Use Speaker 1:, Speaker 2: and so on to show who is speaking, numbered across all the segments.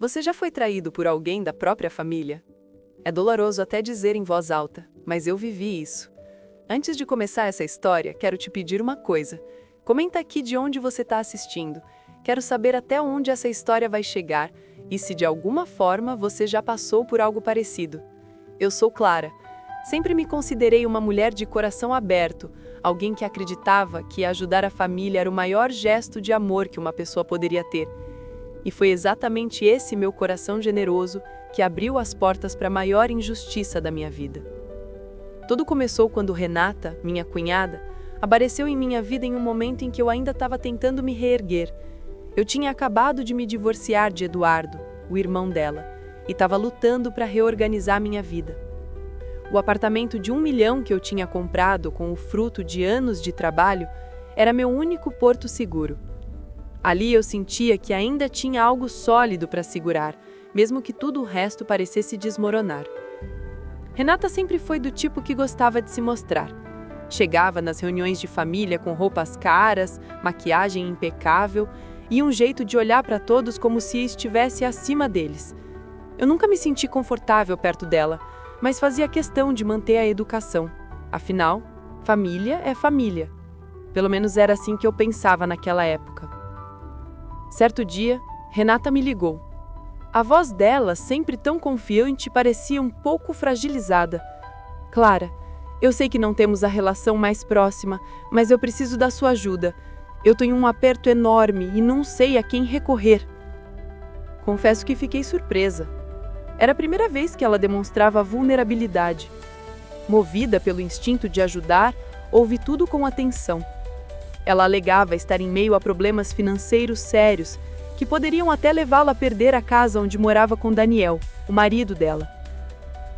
Speaker 1: Você já foi traído por alguém da própria família? É doloroso até dizer em voz alta, mas eu vivi isso. Antes de começar essa história, quero te pedir uma coisa. Comenta aqui de onde você está assistindo. Quero saber até onde essa história vai chegar e se de alguma forma você já passou por algo parecido. Eu sou Clara. Sempre me considerei uma mulher de coração aberto, alguém que acreditava que ajudar a família era o maior gesto de amor que uma pessoa poderia ter. E foi exatamente esse meu coração generoso que abriu as portas para a maior injustiça da minha vida. Tudo começou quando Renata, minha cunhada, apareceu em minha vida em um momento em que eu ainda estava tentando me reerguer. Eu tinha acabado de me divorciar de Eduardo, o irmão dela, e estava lutando para reorganizar minha vida. O apartamento de 1 milhão que eu tinha comprado com o fruto de anos de trabalho era meu único porto seguro. Ali eu sentia que ainda tinha algo sólido para segurar, mesmo que tudo o resto parecesse desmoronar. Renata sempre foi do tipo que gostava de se mostrar. Chegava nas reuniões de família com roupas caras, maquiagem impecável e um jeito de olhar para todos como se estivesse acima deles. Eu nunca me senti confortável perto dela, mas fazia questão de manter a educação. Afinal, família é família. Pelo menos era assim que eu pensava naquela época. Certo dia, Renata me ligou. A voz dela, sempre tão confiante, parecia um pouco fragilizada. Clara, eu sei que não temos a relação mais próxima, mas eu preciso da sua ajuda. Eu tenho um aperto enorme e não sei a quem recorrer. Confesso que fiquei surpresa. Era a primeira vez que ela demonstrava vulnerabilidade. Movida pelo instinto de ajudar, ouvi tudo com atenção. Ela alegava estar em meio a problemas financeiros sérios, que poderiam até levá-la a perder a casa onde morava com Daniel, o marido dela.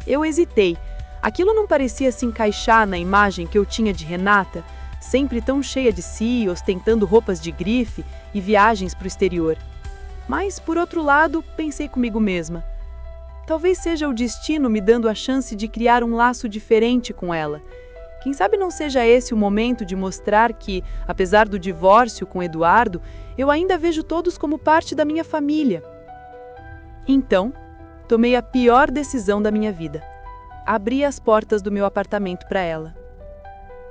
Speaker 1: Eu hesitei. Aquilo não parecia se encaixar na imagem que eu tinha de Renata, sempre tão cheia de si, ostentando roupas de grife e viagens para o exterior. Mas, por outro lado, pensei comigo mesma. Talvez seja o destino me dando a chance de criar um laço diferente com ela. Quem sabe não seja esse o momento de mostrar que, apesar do divórcio com Eduardo, eu ainda vejo todos como parte da minha família. Então, tomei a pior decisão da minha vida. Abri as portas do meu apartamento para ela.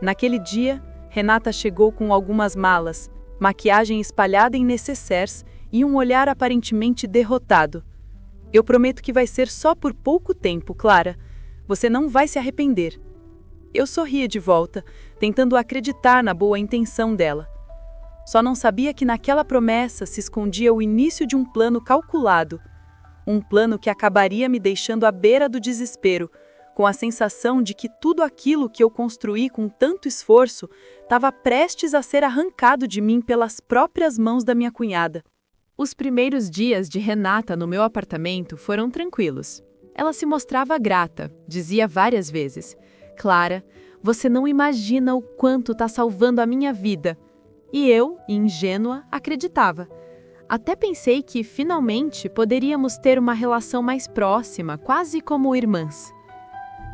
Speaker 1: Naquele dia, Renata chegou com algumas malas, maquiagem espalhada em nécessaires e um olhar aparentemente derrotado. Eu prometo que vai ser só por pouco tempo, Clara. Você não vai se arrepender. Eu sorria de volta, tentando acreditar na boa intenção dela. Só não sabia que naquela promessa se escondia o início de um plano calculado. Um plano que acabaria me deixando à beira do desespero, com a sensação de que tudo aquilo que eu construí com tanto esforço estava prestes a ser arrancado de mim pelas próprias mãos da minha cunhada. Os primeiros dias de Renata no meu apartamento foram tranquilos. Ela se mostrava grata, dizia várias vezes: Clara, você não imagina o quanto está salvando a minha vida. E eu, ingênua, acreditava. Até pensei que, finalmente, poderíamos ter uma relação mais próxima, quase como irmãs.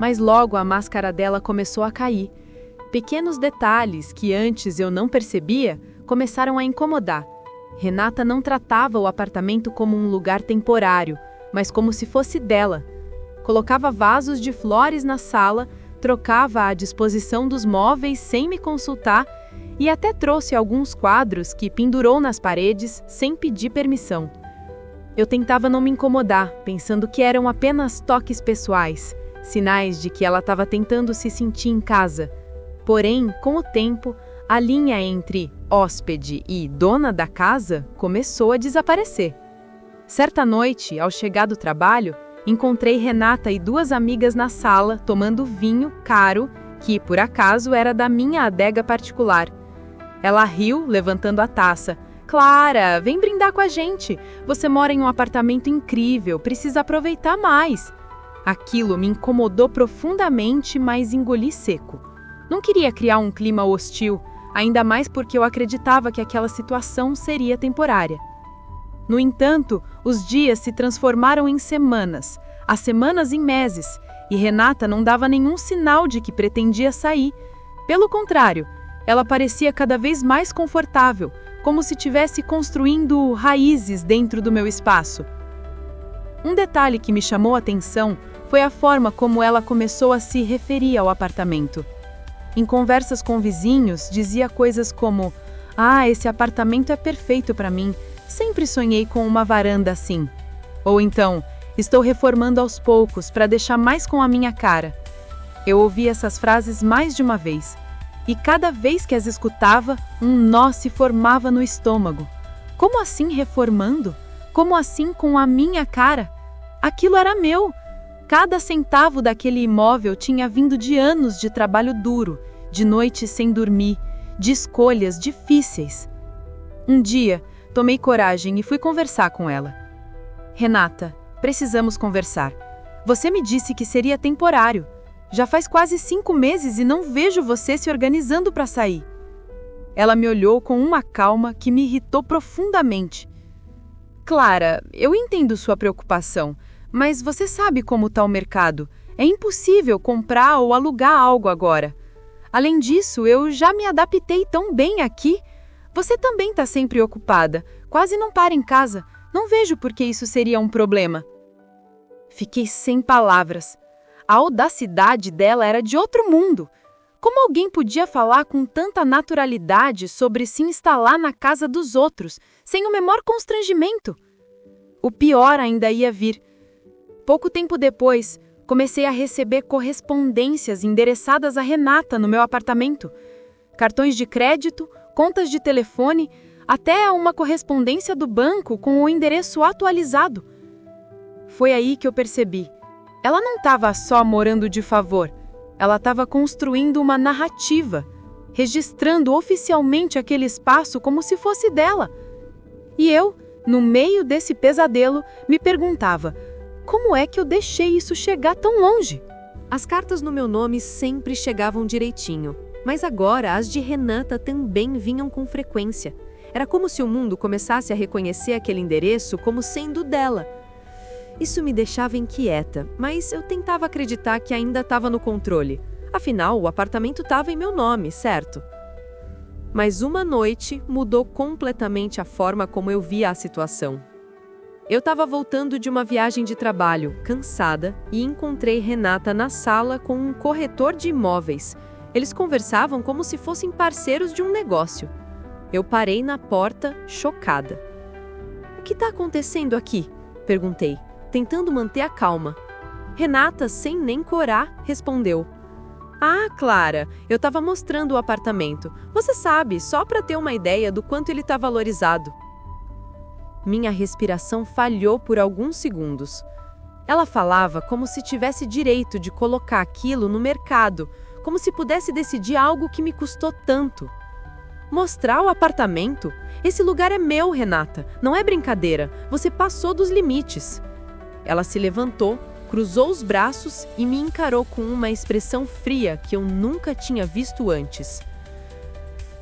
Speaker 1: Mas logo a máscara dela começou a cair. Pequenos detalhes que antes eu não percebia começaram a incomodar. Renata não tratava o apartamento como um lugar temporário, mas como se fosse dela. Colocava vasos de flores na sala, trocava a disposição dos móveis sem me consultar e até trouxe alguns quadros que pendurou nas paredes sem pedir permissão. Eu tentava não me incomodar, pensando que eram apenas toques pessoais, sinais de que ela estava tentando se sentir em casa. Porém, com o tempo, a linha entre hóspede e dona da casa começou a desaparecer. Certa noite, ao chegar do trabalho, encontrei Renata e 2 amigas na sala tomando vinho caro, que por acaso era da minha adega particular. Ela riu, levantando a taça. Clara, vem brindar com a gente. Você mora em um apartamento incrível, precisa aproveitar mais. Aquilo me incomodou profundamente, mas engoli seco. Não queria criar um clima hostil, ainda mais porque eu acreditava que aquela situação seria temporária. No entanto, os dias se transformaram em semanas, as semanas em meses, e Renata não dava nenhum sinal de que pretendia sair. Pelo contrário, ela parecia cada vez mais confortável, como se estivesse construindo raízes dentro do meu espaço.
Speaker 2: Um detalhe que me chamou a atenção foi a forma como ela começou a se referir ao apartamento. Em conversas com vizinhos, dizia coisas como: "Ah, esse apartamento é perfeito para mim. Sempre sonhei com uma varanda assim." Ou então: "Estou reformando aos poucos para deixar mais com a minha cara." Eu ouvi essas frases mais de uma vez. E cada vez que as escutava, um nó se formava no estômago. Como assim reformando? Como assim com a minha cara? Aquilo era meu. Cada centavo daquele imóvel tinha vindo de anos de trabalho duro, de noites sem dormir, de escolhas difíceis. Um dia, tomei coragem e fui conversar com ela. "Renata, precisamos conversar. Você me disse que seria temporário. Já faz quase 5 meses e não vejo você se organizando para sair." Ela me olhou com uma calma que me irritou profundamente. "Clara, eu entendo sua preocupação, mas você sabe como está o mercado. É impossível comprar ou alugar algo agora. Além disso, eu já me adaptei tão bem aqui. Você também está sempre ocupada, quase não para em casa. Não vejo por que isso seria um problema." Fiquei sem palavras. A audacidade dela era de outro mundo. Como alguém podia falar com tanta naturalidade sobre se instalar na casa dos outros, sem o menor constrangimento? O pior ainda ia vir. Pouco tempo depois, comecei a receber correspondências endereçadas a Renata no meu apartamento. Cartões de crédito, contas de telefone, até uma correspondência do banco com o endereço atualizado. Foi aí que eu percebi. Ela não estava só morando de favor, ela estava construindo uma narrativa, registrando oficialmente aquele espaço como se fosse dela. E eu, no meio desse pesadelo, me perguntava: como é que eu deixei isso chegar tão longe?
Speaker 1: As cartas no meu nome sempre chegavam direitinho, mas agora as de Renata também vinham com frequência. Era como se o mundo começasse a reconhecer aquele endereço como sendo dela. Isso me deixava inquieta, mas eu tentava acreditar que ainda estava no controle. Afinal, o apartamento estava em meu nome, certo? Mas uma noite mudou completamente a forma como eu via a situação. Eu estava voltando de uma viagem de trabalho, cansada, e encontrei Renata na sala com um corretor de imóveis. Eles conversavam como se fossem parceiros de um negócio. Eu parei na porta, chocada. "O que está acontecendo aqui?" perguntei, tentando manter a calma. Renata, sem nem corar, respondeu: "Ah, Clara, eu estava mostrando o apartamento. Você sabe, só para ter uma ideia do quanto ele está valorizado." Minha respiração falhou por alguns segundos. Ela falava como se tivesse direito de colocar aquilo no mercado, como se pudesse decidir algo que me custou tanto. "Mostrar o apartamento? Esse lugar é meu, Renata. Não é brincadeira. Você passou dos limites." Ela se levantou, cruzou os braços e me encarou com uma expressão fria que eu nunca tinha visto antes.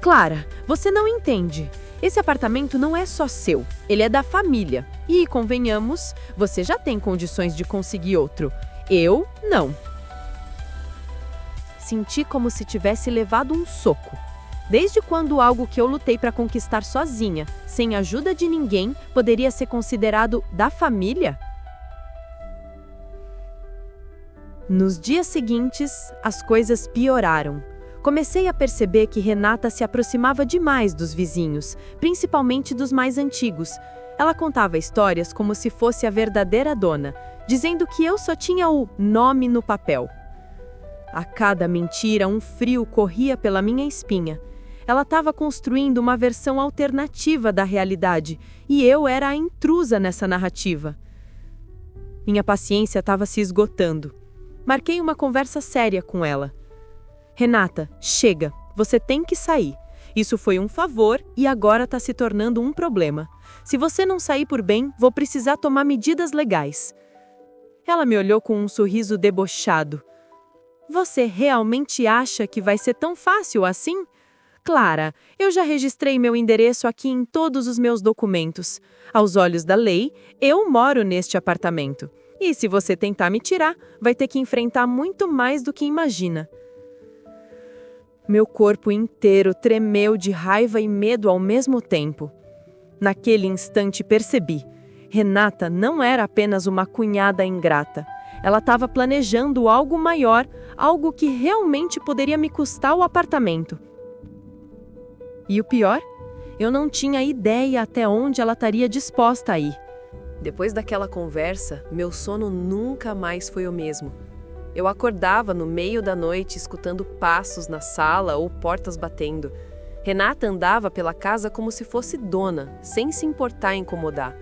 Speaker 1: "Clara, você não entende. Esse apartamento não é só seu, ele é da família. E, convenhamos, você já tem condições de conseguir outro. Eu, não." Senti como se tivesse levado um soco. Desde quando algo que eu lutei para conquistar sozinha, sem ajuda de ninguém, poderia ser considerado da família? Nos dias seguintes, as coisas pioraram. Comecei a perceber que Renata se aproximava demais dos vizinhos, principalmente dos mais antigos. Ela contava histórias como se fosse a verdadeira dona, dizendo que eu só tinha o nome no papel. A cada mentira, um frio corria pela minha espinha. Ela estava construindo uma versão alternativa da realidade, e eu era a intrusa nessa narrativa. Minha paciência estava se esgotando. Marquei uma conversa séria com ela. "Renata, chega, você tem que sair. Isso foi um favor e agora está se tornando um problema. Se você não sair por bem, vou precisar tomar medidas legais." Ela me olhou com um sorriso debochado. "Você realmente acha que vai ser tão fácil assim? Clara, eu já registrei meu endereço aqui em todos os meus documentos. Aos olhos da lei, eu moro neste apartamento. E se você tentar me tirar, vai ter que enfrentar muito mais do que imagina." Meu corpo inteiro tremeu de raiva e medo ao mesmo tempo. Naquele instante percebi.
Speaker 3: Renata não era apenas uma cunhada ingrata. Ela estava planejando algo maior, algo que realmente poderia me custar o apartamento. E o pior? Eu não tinha ideia até onde ela estaria disposta a ir.
Speaker 1: Depois daquela conversa, meu sono nunca mais foi o mesmo. Eu acordava no meio da noite escutando passos na sala ou portas batendo. Renata andava pela casa como se fosse dona, sem se importar em incomodar.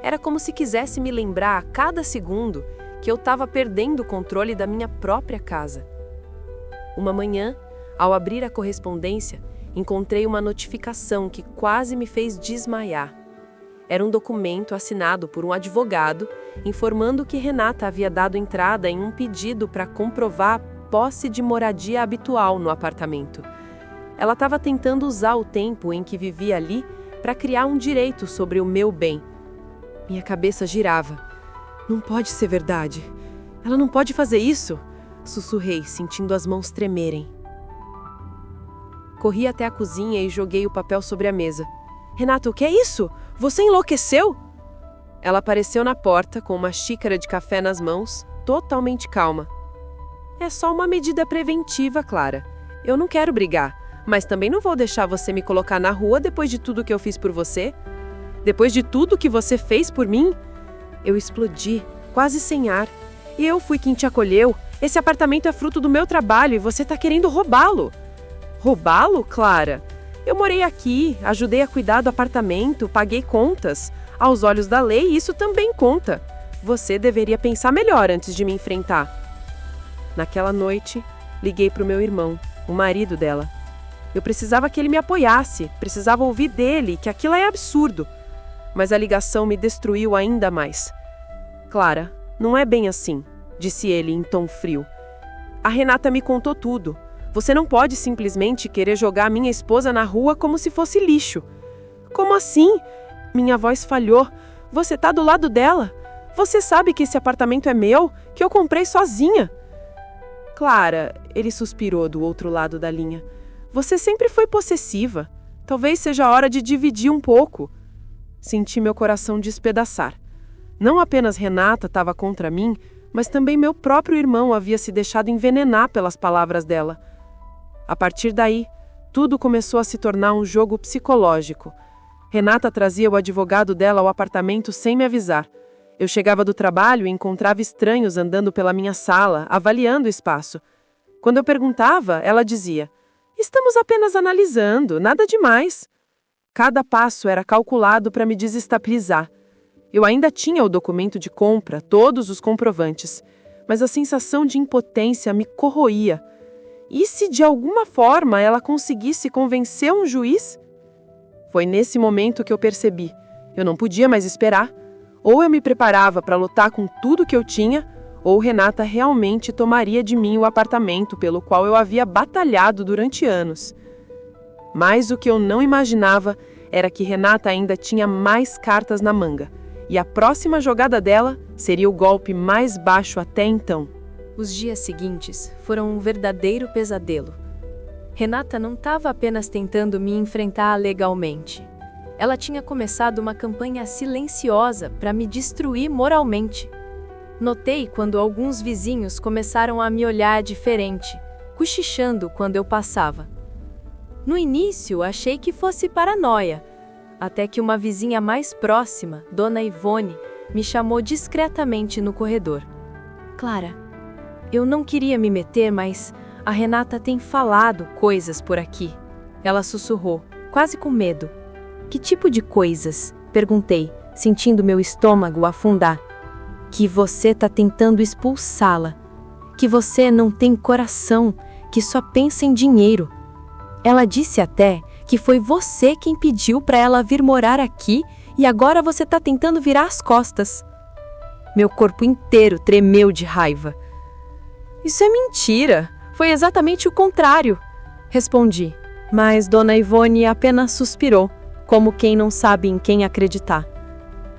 Speaker 1: Era como se quisesse me lembrar a cada segundo que eu estava perdendo o controle da minha própria casa. Uma manhã, ao abrir a correspondência, encontrei uma notificação que quase me fez desmaiar. Era um documento assinado por um advogado informando que Renata havia dado entrada em um pedido para comprovar a posse de moradia habitual no apartamento. Ela estava tentando usar o tempo em que vivia ali para criar um direito sobre o meu bem. Minha cabeça girava. Não pode ser verdade. Ela não pode fazer isso, sussurrei, sentindo as mãos tremerem. Corri até a cozinha e joguei o papel sobre a mesa. Renata, o que é isso? Você enlouqueceu? Ela apareceu na porta com uma xícara de café nas mãos, totalmente calma. É só uma medida preventiva, Clara. Eu não quero brigar, mas também não vou deixar você me colocar na rua depois de tudo que eu fiz por você. Depois de tudo que você fez por mim? Eu explodi, quase sem ar. E eu fui quem te acolheu. Esse apartamento é fruto do meu trabalho e você tá querendo roubá-lo. Roubá-lo, Clara? Eu morei aqui, ajudei a cuidar do apartamento, paguei contas. Aos olhos da lei, isso também conta. Você deveria pensar melhor antes de me enfrentar. Naquela noite, liguei para o meu irmão, o marido dela. Eu precisava que ele me apoiasse, precisava ouvir dele, que aquilo é absurdo. Mas a ligação me destruiu ainda mais. Clara, não é bem assim, disse ele em tom frio. A Renata me contou tudo. Você não pode simplesmente querer jogar minha esposa na rua como se fosse lixo. Como assim? Minha voz falhou. Você tá do lado dela? Você sabe que esse apartamento é meu, que eu comprei sozinha. Clara, ele suspirou do outro lado da linha. Você sempre foi possessiva. Talvez seja a hora de dividir um pouco. Senti meu coração despedaçar. Não apenas Renata estava contra mim, mas também meu próprio irmão havia se deixado envenenar pelas palavras dela. A partir daí, tudo começou a se tornar um jogo psicológico. Renata trazia o advogado dela ao apartamento sem me avisar. Eu chegava do trabalho e encontrava estranhos andando pela minha sala, avaliando o espaço. Quando eu perguntava, ela dizia: "Estamos apenas analisando, nada demais." Cada passo era calculado para me desestabilizar. Eu ainda tinha o documento de compra, todos os comprovantes, mas a sensação de impotência me corroía. E se de alguma forma ela conseguisse convencer um juiz? Foi nesse momento que eu percebi. Eu não podia mais esperar. Ou eu me preparava para lutar com tudo que eu tinha, ou Renata realmente tomaria de mim o apartamento pelo qual eu havia batalhado durante anos. Mas o que eu não imaginava era que Renata ainda tinha mais cartas na manga, e a próxima jogada dela seria o golpe mais baixo até então.
Speaker 4: Os dias seguintes foram um verdadeiro pesadelo. Renata não estava apenas tentando me enfrentar legalmente. Ela tinha começado uma campanha silenciosa para me destruir moralmente. Notei quando alguns vizinhos começaram a me olhar diferente, cochichando quando eu passava. No início, achei que fosse paranoia, até que uma vizinha mais próxima, Dona Ivone, me chamou discretamente no corredor. "Clara, eu não queria me meter, mas a Renata tem falado coisas por aqui." Ela sussurrou, quase com medo. "Que tipo de coisas?" perguntei, sentindo meu estômago afundar. "Que você tá tentando expulsá-la. Que você não tem coração, que só pensa em dinheiro. Ela disse até que foi você quem pediu para ela vir morar aqui e agora você tá tentando virar as costas." Meu corpo inteiro tremeu de raiva. "Isso é mentira. Foi exatamente o contrário", respondi. Mas Dona Ivone apenas suspirou, como quem não sabe em quem acreditar.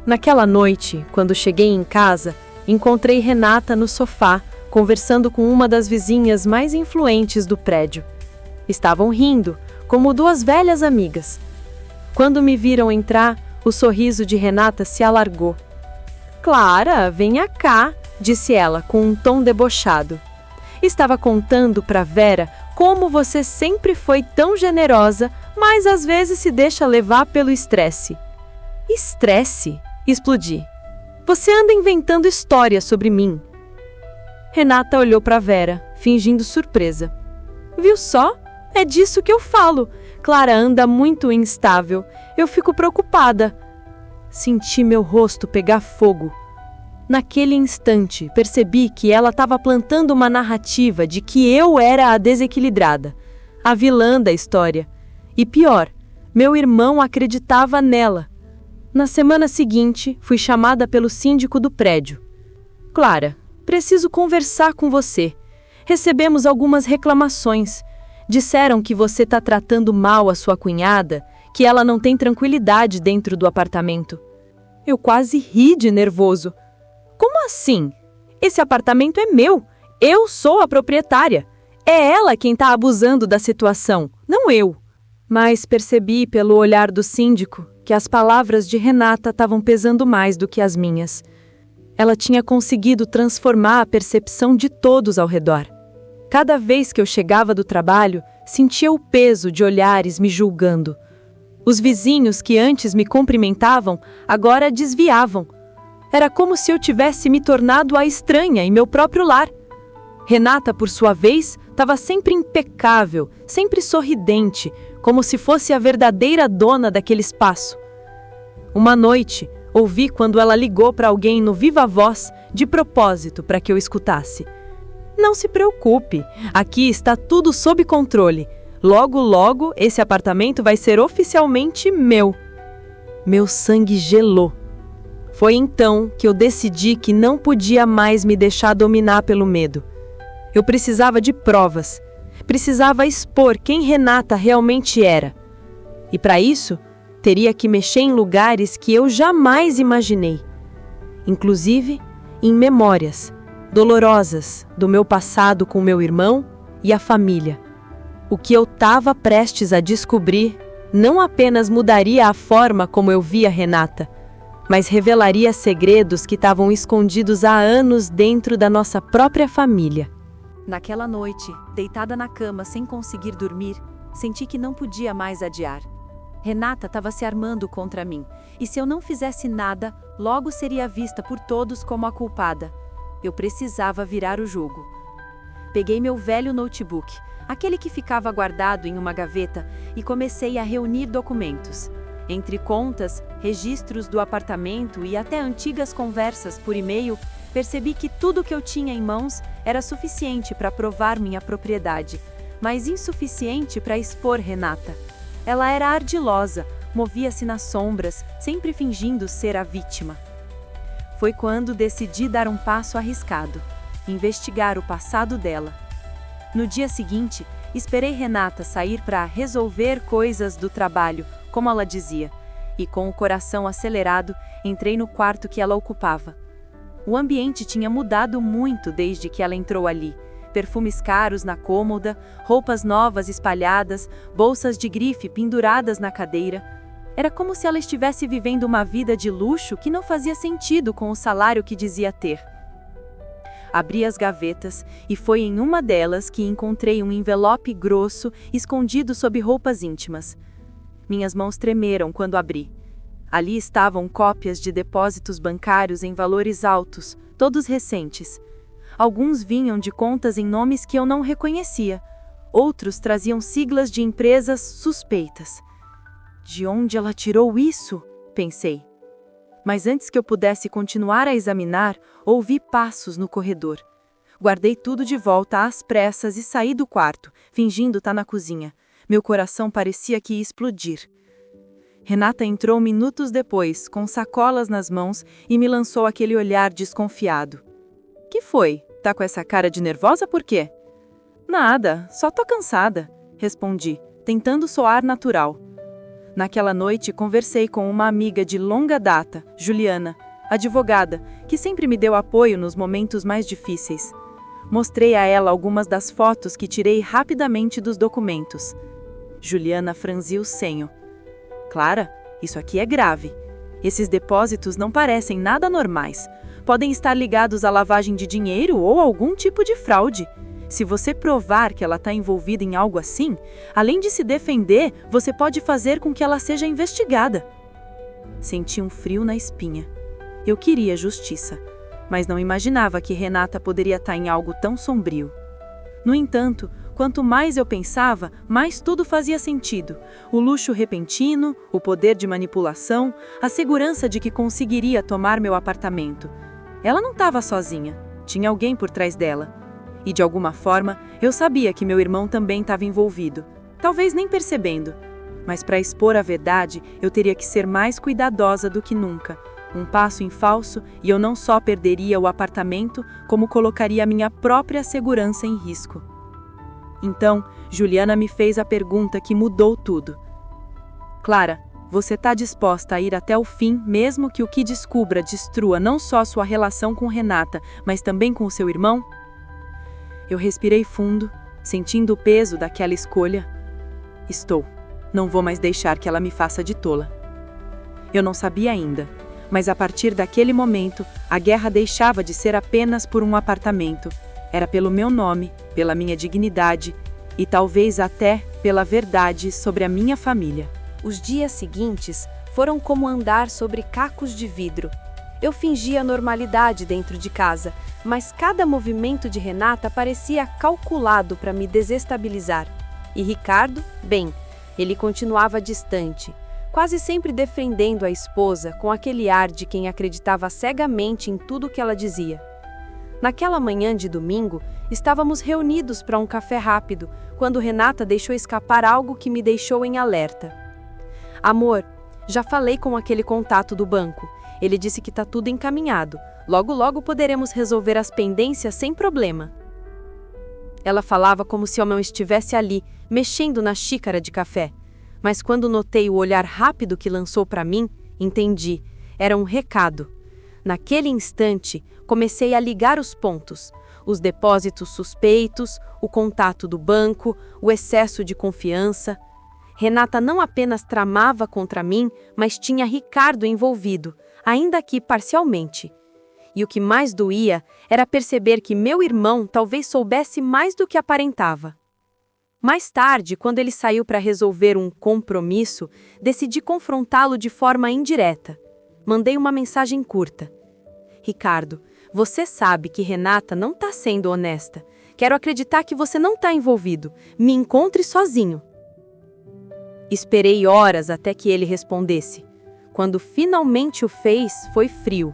Speaker 4: Naquela noite, quando cheguei em casa, encontrei Renata no sofá, conversando com uma das vizinhas mais influentes do prédio. Estavam rindo, como duas velhas amigas. Quando me viram entrar,
Speaker 3: O sorriso de Renata se alargou. Clara, venha cá, disse ela com um tom debochado. Estava contando para Vera como você sempre foi tão generosa, mas às vezes se deixa levar pelo estresse. Estresse? Explodi. Você anda inventando histórias sobre mim. Renata olhou para Vera, fingindo surpresa. Viu só? É disso que eu falo. Clara anda muito instável. Eu fico preocupada. Senti meu rosto pegar fogo. Naquele instante, percebi que ela estava plantando uma narrativa de que eu era a desequilibrada, a vilã da história. E pior, meu irmão acreditava nela. Na semana seguinte, fui chamada pelo síndico do prédio. Clara, preciso conversar com você. Recebemos algumas reclamações. Disseram que você está tratando mal a sua cunhada, que ela não tem tranquilidade dentro do apartamento. Eu quase ri de nervoso. Como assim? Esse apartamento é meu. Eu sou a proprietária. É ela quem está abusando da situação, não eu. Mas percebi pelo olhar do síndico que as palavras de Renata estavam pesando mais do que as minhas. Ela tinha conseguido transformar a percepção de todos ao redor. Cada vez que eu chegava do trabalho, sentia o peso de olhares me julgando. Os vizinhos que antes me cumprimentavam, agora desviavam. Era como se eu tivesse me tornado a estranha em meu próprio lar. Renata, por sua vez, estava sempre impecável, sempre sorridente, como se fosse a verdadeira dona daquele espaço. Uma noite, ouvi quando ela ligou para alguém no viva voz, de propósito para que eu escutasse. Não se preocupe, aqui está tudo sob controle. Logo, logo, esse apartamento vai ser oficialmente meu. Meu sangue gelou. Foi então que eu decidi que não podia mais me deixar dominar pelo medo. Eu precisava de provas. Precisava expor quem Renata realmente era. E para isso, teria que mexer em lugares que eu jamais imaginei. Inclusive, em memórias dolorosas do meu passado com meu irmão e a família. O que eu estava prestes a descobrir não apenas mudaria a forma como eu via Renata, mas revelaria segredos que estavam escondidos há anos dentro da nossa própria família.
Speaker 1: Naquela noite, deitada na cama sem conseguir dormir, senti que não podia mais adiar. Renata estava se armando contra mim, e se eu não fizesse nada, logo seria vista por todos como a culpada. Eu precisava virar o jogo. Peguei meu velho notebook, aquele que ficava guardado em uma gaveta, e comecei a reunir documentos. Entre contas, registros do apartamento e até antigas conversas por e-mail, percebi que tudo que eu tinha em mãos era suficiente para provar minha propriedade, mas insuficiente para expor Renata. Ela era ardilosa, movia-se nas sombras, sempre fingindo ser a vítima. Foi quando decidi dar um passo arriscado, investigar o passado dela. No dia seguinte, esperei Renata sair para resolver coisas do trabalho, como ela dizia, e com o coração acelerado, entrei no quarto que ela ocupava. O ambiente tinha mudado muito desde que ela entrou ali. Perfumes caros na cômoda, roupas novas espalhadas, bolsas de grife penduradas na cadeira. Era como se ela estivesse vivendo uma vida de luxo que não fazia sentido com o salário que dizia ter. Abri as gavetas e foi em uma delas que encontrei um envelope grosso escondido sob roupas íntimas. Minhas mãos tremeram quando abri. Ali estavam cópias de depósitos bancários em valores altos, todos recentes. Alguns vinham de contas em nomes que eu não reconhecia. Outros traziam siglas de empresas suspeitas. De onde ela tirou isso? Pensei. Mas antes que eu pudesse continuar a examinar, ouvi passos no corredor. Guardei tudo de volta às pressas e saí do quarto, fingindo estar na cozinha. Meu coração parecia que ia explodir. Renata entrou minutos depois, com sacolas nas mãos, e me lançou aquele olhar desconfiado. Que foi? Tá com essa cara de nervosa por quê? Nada, só tô cansada, respondi, tentando soar natural. Naquela noite, conversei com uma amiga de longa data, Juliana, advogada, que sempre me deu apoio nos momentos mais difíceis. Mostrei a ela algumas das fotos que tirei rapidamente dos documentos. Juliana franziu o senho. Clara, isso aqui é grave.
Speaker 2: Esses depósitos não parecem nada normais. Podem estar ligados à lavagem de dinheiro ou algum tipo de fraude. Se você provar que ela está envolvida em algo assim, além de se defender, você pode fazer com que ela seja investigada. Senti um frio na espinha. Eu queria justiça, mas não imaginava que Renata poderia estar em algo tão sombrio. No entanto, quanto mais eu pensava, mais tudo fazia sentido. O luxo repentino, o poder de manipulação, a segurança de que conseguiria tomar meu apartamento. Ela não estava sozinha, tinha alguém por trás dela. E de alguma forma, eu sabia que meu irmão também estava envolvido, talvez nem percebendo. Mas para expor a verdade, eu teria que ser mais cuidadosa do que nunca. Um passo em falso e eu não só perderia o apartamento, como colocaria minha própria segurança em risco. Então, Juliana me fez a pergunta que mudou tudo. Clara, você está disposta a ir até o fim, mesmo que o que descubra destrua não só sua relação com Renata, mas também com o seu irmão? Eu respirei fundo, sentindo o peso daquela escolha. Estou. Não vou mais deixar que ela me faça de tola. Eu não sabia ainda, mas a partir daquele momento, a guerra deixava de ser apenas por um apartamento. Era pelo meu nome, pela minha dignidade e talvez até pela verdade sobre a minha família.
Speaker 4: Os dias seguintes foram como andar sobre cacos de vidro. Eu fingia normalidade dentro de casa, mas cada movimento de Renata parecia calculado para me desestabilizar. E Ricardo, bem, ele continuava distante, quase sempre defendendo a esposa com aquele ar de quem acreditava cegamente em tudo que ela dizia. Naquela manhã de domingo, estávamos reunidos para um café rápido, quando Renata deixou escapar algo que me deixou em alerta. Amor, já falei com aquele contato do banco. Ele disse que está tudo encaminhado. Logo poderemos resolver as pendências sem problema. Ela falava como se eu não estivesse ali, mexendo na xícara de café. Mas quando notei o olhar rápido que lançou para mim, entendi. Era um recado. Naquele instante, comecei a ligar os pontos. Os depósitos suspeitos, o contato do banco, o excesso de confiança. Renata não apenas tramava contra mim, mas tinha Ricardo envolvido, ainda que parcialmente. E o que mais doía era perceber que meu irmão talvez soubesse mais do que aparentava. Mais tarde, quando ele saiu para resolver um compromisso, decidi confrontá-lo de forma indireta. Mandei uma mensagem curta. Ricardo, você sabe que Renata não está sendo honesta. Quero acreditar que você não está envolvido. Me encontre sozinho. Esperei horas até que ele respondesse. Quando finalmente o fez, foi frio.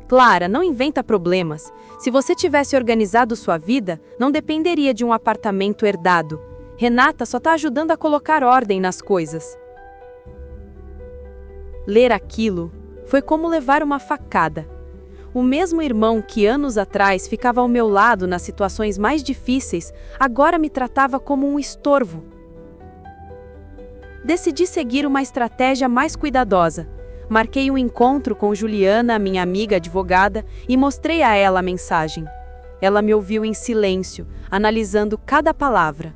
Speaker 4: Clara, não inventa problemas. Se você tivesse organizado sua vida, não dependeria de um apartamento herdado. Renata só está ajudando a colocar ordem nas coisas. Ler aquilo foi como levar uma facada. O mesmo irmão que anos atrás ficava ao meu lado nas situações mais difíceis, agora me tratava como um estorvo. Decidi seguir uma estratégia mais cuidadosa. Marquei um encontro com Juliana, minha amiga advogada, e mostrei a ela a mensagem. Ela me ouviu em silêncio, analisando cada palavra.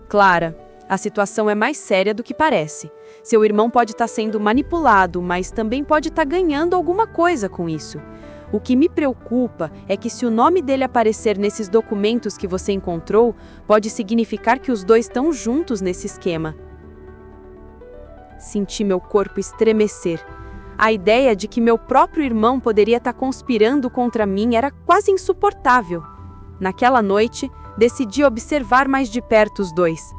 Speaker 4: Clara, a situação é mais séria do que parece. Seu irmão pode estar sendo manipulado, mas também pode estar ganhando alguma coisa com isso. O que me preocupa é que se o nome dele aparecer nesses documentos que você encontrou, pode significar que os dois estão juntos nesse esquema. Senti meu corpo estremecer. A ideia de que meu próprio irmão poderia estar conspirando contra mim era quase insuportável. Naquela noite, decidi observar mais de perto os dois.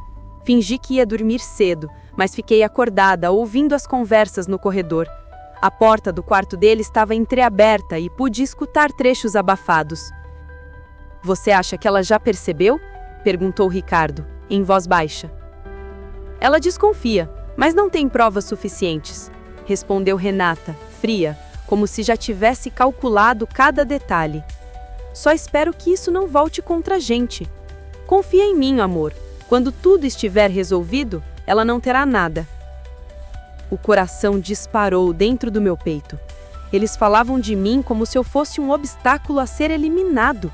Speaker 4: Fingi que ia dormir cedo, mas fiquei acordada, ouvindo as conversas no corredor. A porta do quarto dele estava entreaberta e pude escutar trechos abafados. Você acha que ela já percebeu? Perguntou Ricardo, em voz baixa. Ela desconfia, mas não tem provas suficientes, respondeu Renata, fria, como se já tivesse calculado cada detalhe. Só espero que isso não volte contra a gente. Confia em mim, amor. Quando tudo estiver resolvido, ela não terá nada. O coração disparou dentro do meu peito. Eles falavam de mim como se eu fosse um obstáculo a ser eliminado.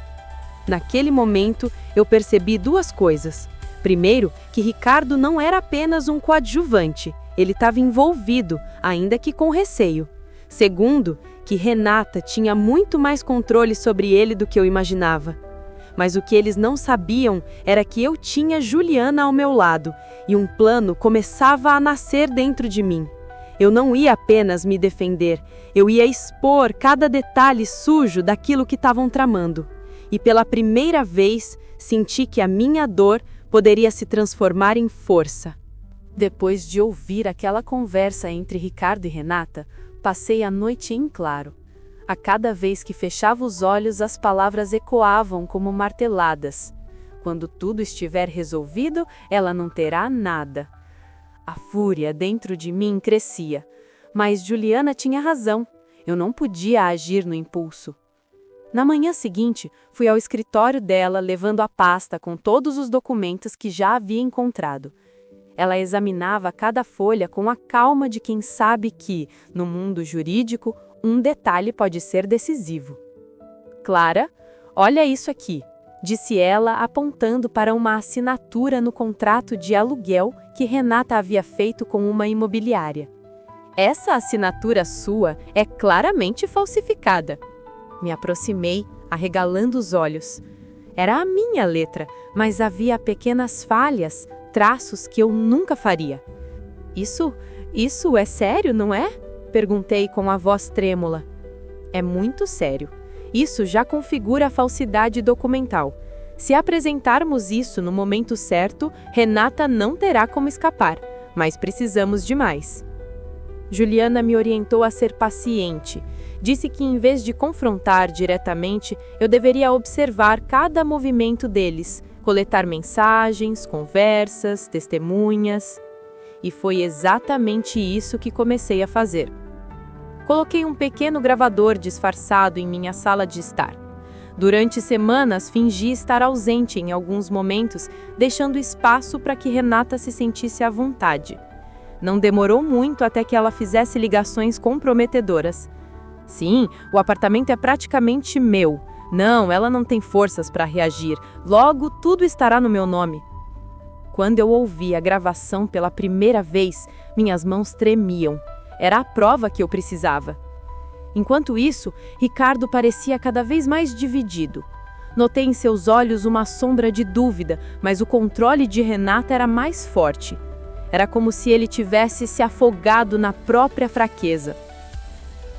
Speaker 4: Naquele momento, eu percebi duas coisas.
Speaker 3: Primeiro, que Ricardo não era apenas um coadjuvante, ele estava envolvido, ainda que com receio. Segundo, que Renata tinha muito mais controle sobre ele do que eu imaginava. Mas o que eles não sabiam era que eu tinha Juliana ao meu lado e um plano começava a nascer dentro de mim. Eu não ia apenas me defender, eu ia expor cada detalhe sujo daquilo que estavam tramando. E pela primeira vez, senti que a minha dor poderia se transformar em força.
Speaker 1: Depois de ouvir aquela conversa entre Ricardo e Renata, passei a noite em claro. A cada vez que fechava os olhos, as palavras ecoavam como marteladas. Quando tudo estiver resolvido, ela não terá nada. A fúria dentro de mim crescia. Mas Juliana tinha razão. Eu não podia agir no impulso. Na manhã seguinte, fui ao escritório dela levando a pasta com todos os documentos que já havia encontrado. Ela examinava cada folha com a calma de quem sabe que, no mundo jurídico, um detalhe pode ser decisivo. Clara, olha isso aqui, disse ela apontando para uma assinatura no contrato de aluguel que Renata havia feito com uma imobiliária. Essa assinatura sua é claramente falsificada. Me aproximei, arregalando os olhos. Era a minha letra, mas havia pequenas falhas, traços que eu nunca faria. Isso é sério, não é? Perguntei com a voz trêmula. É muito sério. Isso já configura a falsidade documental. Se apresentarmos isso no momento certo, Renata não terá como escapar, mas precisamos de mais. Juliana me orientou a ser paciente. Disse que em vez de confrontar diretamente, eu deveria observar cada movimento deles, coletar mensagens, conversas, testemunhas. E foi exatamente isso que comecei a fazer. Coloquei um pequeno gravador disfarçado em minha sala de estar. Durante semanas, fingi estar ausente em alguns momentos, deixando espaço para que Renata se sentisse à vontade. Não demorou muito até que ela fizesse ligações comprometedoras. Sim, o apartamento é praticamente meu. Não, ela não tem forças para reagir. Logo, tudo estará no meu nome. Quando eu ouvi a gravação pela primeira vez, minhas mãos tremiam. Era a prova que eu precisava. Enquanto isso, Ricardo parecia cada vez mais dividido. Notei em seus olhos uma sombra de dúvida, mas o controle de Renata era mais forte. Era como se ele tivesse se afogado na própria fraqueza.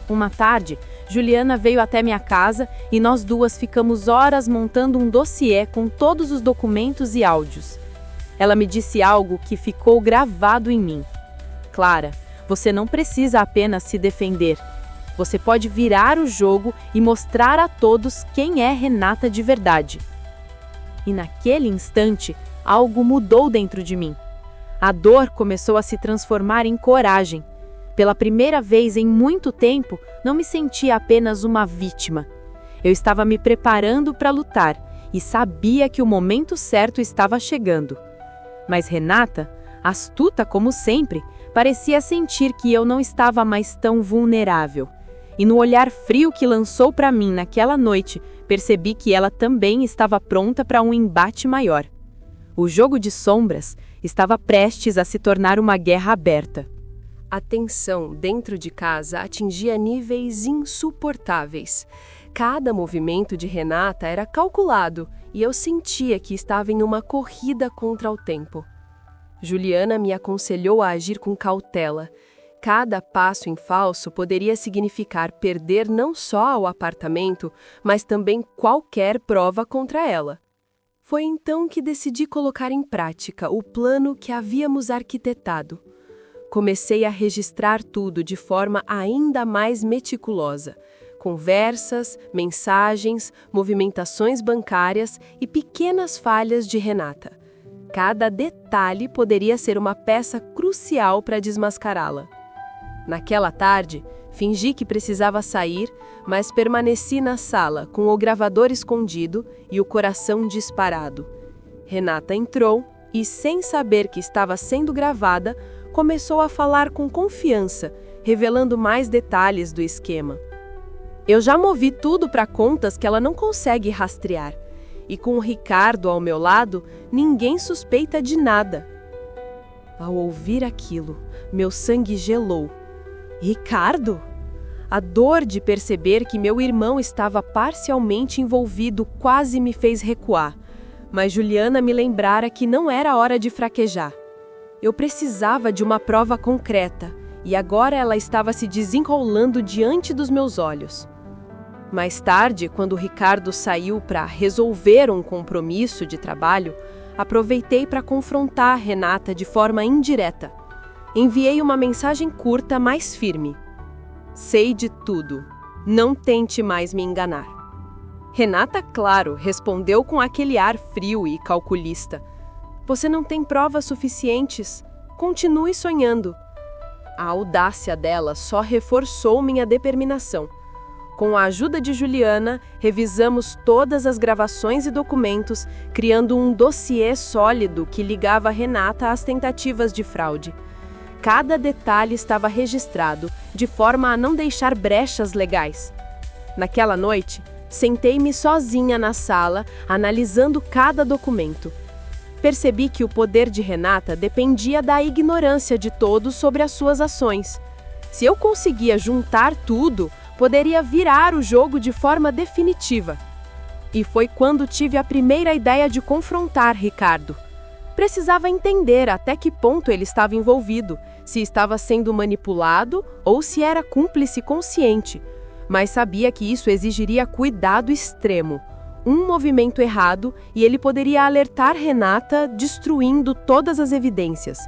Speaker 1: Uma tarde, Juliana veio até minha casa e nós duas ficamos horas montando um dossiê com todos os documentos e áudios. Ela me disse algo que ficou gravado em mim. Clara, você não precisa apenas se defender. Você pode virar o jogo e mostrar a todos quem é Renata de verdade. E naquele instante, algo mudou dentro de mim. A dor começou a se transformar em coragem. Pela primeira vez em muito tempo, não me sentia apenas uma vítima. Eu estava me preparando para lutar e sabia que o momento certo estava chegando. Mas Renata, astuta como sempre, parecia sentir que eu não estava mais tão vulnerável. E no olhar frio que lançou para mim naquela noite, percebi que ela também estava pronta para um embate maior. O jogo de sombras estava prestes a se tornar uma guerra aberta.
Speaker 4: A tensão dentro de casa atingia níveis insuportáveis. Cada movimento de Renata era calculado e eu sentia que estava em uma corrida contra o tempo. Juliana me aconselhou a agir com cautela. Cada passo em falso poderia significar perder não só o apartamento, mas também qualquer prova contra ela. Foi então que decidi colocar em prática o plano que havíamos arquitetado. Comecei a registrar tudo de forma ainda mais meticulosa. Conversas, mensagens, movimentações bancárias e pequenas falhas de Renata. Cada detalhe poderia ser uma peça crucial para desmascará-la. Naquela tarde, fingi que precisava sair, mas permaneci na sala com o gravador escondido e o coração disparado. Renata entrou e, sem saber que estava sendo gravada, começou a falar com confiança, revelando mais detalhes do esquema. Eu já movi tudo para contas que ela não consegue rastrear.
Speaker 3: e com o Ricardo ao meu lado, ninguém suspeita de nada. Ao ouvir aquilo, meu sangue gelou. Ricardo? A dor de perceber que meu irmão estava parcialmente envolvido quase me fez recuar, mas Juliana me lembrara que não era hora de fraquejar. Eu precisava de uma prova concreta, e agora ela estava se desenrolando diante dos meus olhos. Mais tarde, quando o Ricardo saiu para resolver um compromisso de trabalho, aproveitei para confrontar Renata de forma indireta. Enviei uma mensagem curta, mais firme. Sei de tudo. Não tente mais me enganar. Renata, claro, respondeu com aquele ar frio e calculista. Você não tem provas suficientes. Continue sonhando. A audácia dela só reforçou minha determinação. Com a ajuda de Juliana, revisamos todas as gravações e documentos, criando um dossiê sólido que ligava Renata às tentativas de fraude. Cada detalhe estava registrado, de forma a não deixar brechas legais. Naquela noite, sentei-me sozinha na sala, analisando cada documento. Percebi que o poder de Renata dependia da ignorância de todos sobre as suas ações. Se eu conseguia juntar tudo, poderia virar o jogo de forma definitiva. E foi quando tive a primeira ideia de confrontar Ricardo. Precisava entender até que ponto ele estava envolvido, se estava sendo manipulado ou se era cúmplice consciente. Mas sabia que isso exigiria cuidado extremo. Um movimento errado e ele poderia alertar Renata, destruindo todas as evidências.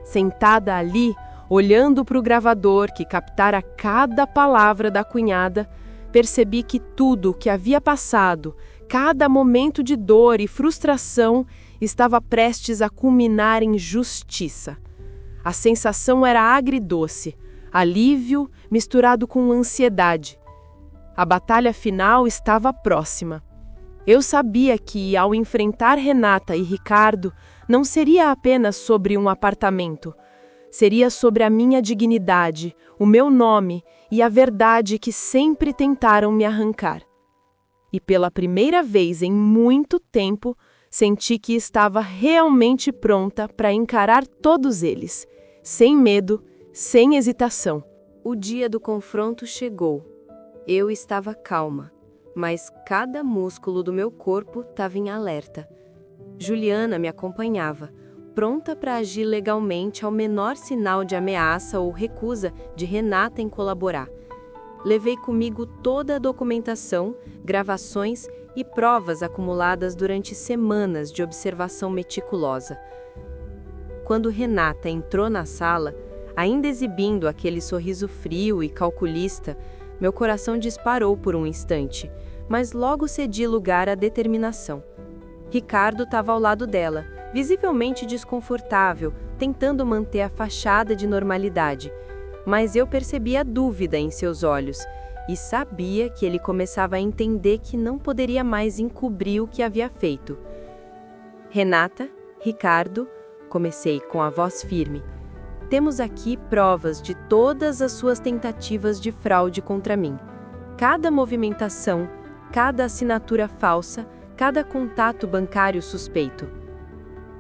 Speaker 3: Sentada ali, olhando para o gravador que captara cada palavra da cunhada, percebi que tudo o que havia passado, cada momento de dor e frustração, estava prestes a culminar em justiça. A sensação era agridoce, alívio misturado com ansiedade. A batalha final estava próxima. Eu sabia que, ao enfrentar Renata e Ricardo, não seria apenas sobre um apartamento. Seria sobre a minha dignidade, o meu nome e a verdade que sempre tentaram me arrancar. E pela primeira vez em muito tempo, senti que estava realmente pronta para encarar todos eles, sem medo, sem hesitação.
Speaker 4: O dia do confronto chegou. Eu estava calma, mas cada músculo do meu corpo estava em alerta. Juliana me acompanhava, pronta para agir legalmente ao menor sinal de ameaça ou recusa de Renata em colaborar. Levei comigo toda a documentação, gravações e provas acumuladas durante semanas de observação meticulosa. Quando Renata entrou na sala, ainda exibindo aquele sorriso frio e calculista, meu coração disparou por um instante, mas logo cedi lugar à determinação. Ricardo estava ao lado dela, visivelmente desconfortável, tentando manter a fachada de normalidade, mas eu percebi a dúvida em seus olhos e sabia que ele começava a entender que não poderia mais encobrir o que havia feito. Renata, Ricardo, comecei com a voz firme. Temos aqui provas de todas as suas tentativas de fraude contra mim. Cada movimentação, cada assinatura falsa, cada contato bancário suspeito.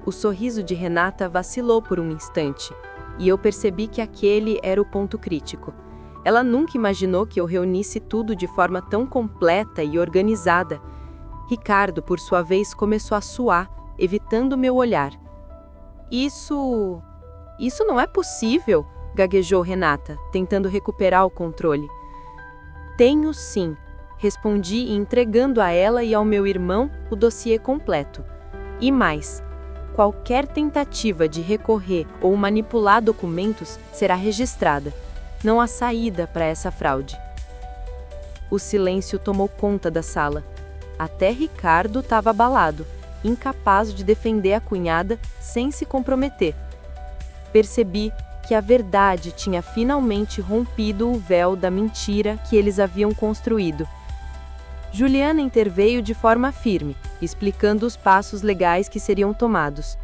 Speaker 4: O sorriso de Renata vacilou por um instante, e eu percebi que aquele era o ponto crítico. Ela nunca imaginou que eu reunisse tudo de forma tão completa e organizada. Ricardo, por sua vez, começou a suar, evitando meu olhar. Isso não é possível, gaguejou Renata, tentando recuperar o controle. Tenho sim, respondi, entregando a ela e ao meu irmão o dossiê completo. E mais, qualquer tentativa de recorrer ou manipular documentos será registrada. Não há saída para essa fraude. O silêncio tomou conta da sala. Até Ricardo estava abalado, incapaz de defender a cunhada sem se comprometer. Percebi que a verdade tinha finalmente rompido o véu da mentira que eles haviam construído. Juliana interveio de forma firme, explicando os passos legais que seriam tomados.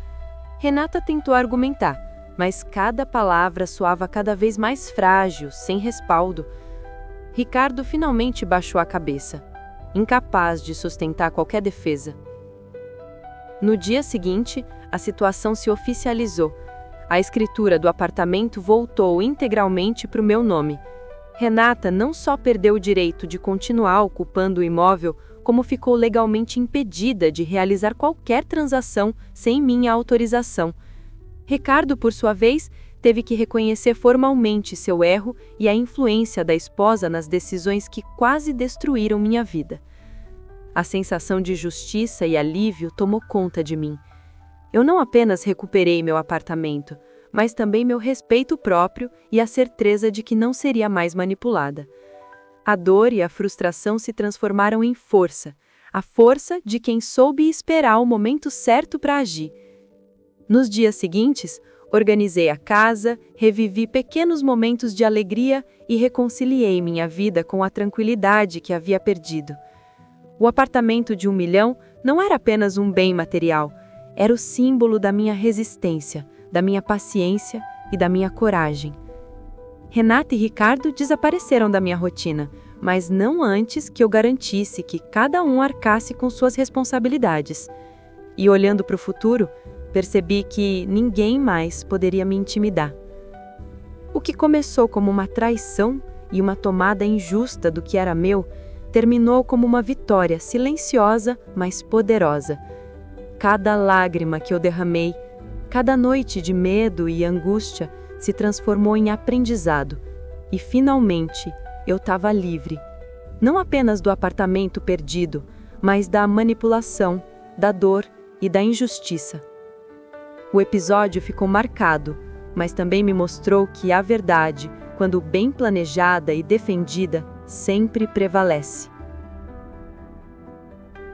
Speaker 4: Renata tentou argumentar, mas cada palavra soava cada vez mais frágil, sem respaldo. Ricardo finalmente baixou a cabeça.
Speaker 3: incapaz de sustentar qualquer defesa. No dia seguinte, a situação se oficializou. A escritura do apartamento voltou integralmente para o meu nome. Renata não só perdeu o direito de continuar ocupando o imóvel, como ficou legalmente impedida de realizar qualquer transação sem minha autorização. Ricardo, por sua vez, teve que reconhecer formalmente seu erro e a influência da esposa nas decisões que quase destruíram minha vida. A sensação de justiça e alívio tomou conta de mim. Eu não apenas recuperei meu apartamento, mas também meu respeito próprio e a certeza de que não seria mais manipulada. A dor e a frustração se transformaram em força, a força de quem soube esperar o momento certo para agir. Nos dias seguintes, organizei a casa, revivi pequenos momentos de alegria e reconciliei minha vida com a tranquilidade que havia perdido. O apartamento de 1 milhão não era apenas um bem material, era o símbolo da minha resistência, da minha paciência e da minha coragem. Renata e Ricardo desapareceram da minha rotina, mas não antes que eu garantisse que cada um arcasse com suas responsabilidades. E olhando para o futuro, percebi que ninguém mais poderia me intimidar. O que começou como uma traição e uma tomada injusta do que era meu, terminou como uma vitória silenciosa, mas poderosa. Cada lágrima que eu derramei, cada noite de medo e angústia se transformou em aprendizado. E finalmente eu estava livre. Não apenas do apartamento perdido, mas da manipulação, da dor e da injustiça. O episódio ficou marcado, mas também me mostrou que a verdade, quando bem planejada e defendida, sempre prevalece.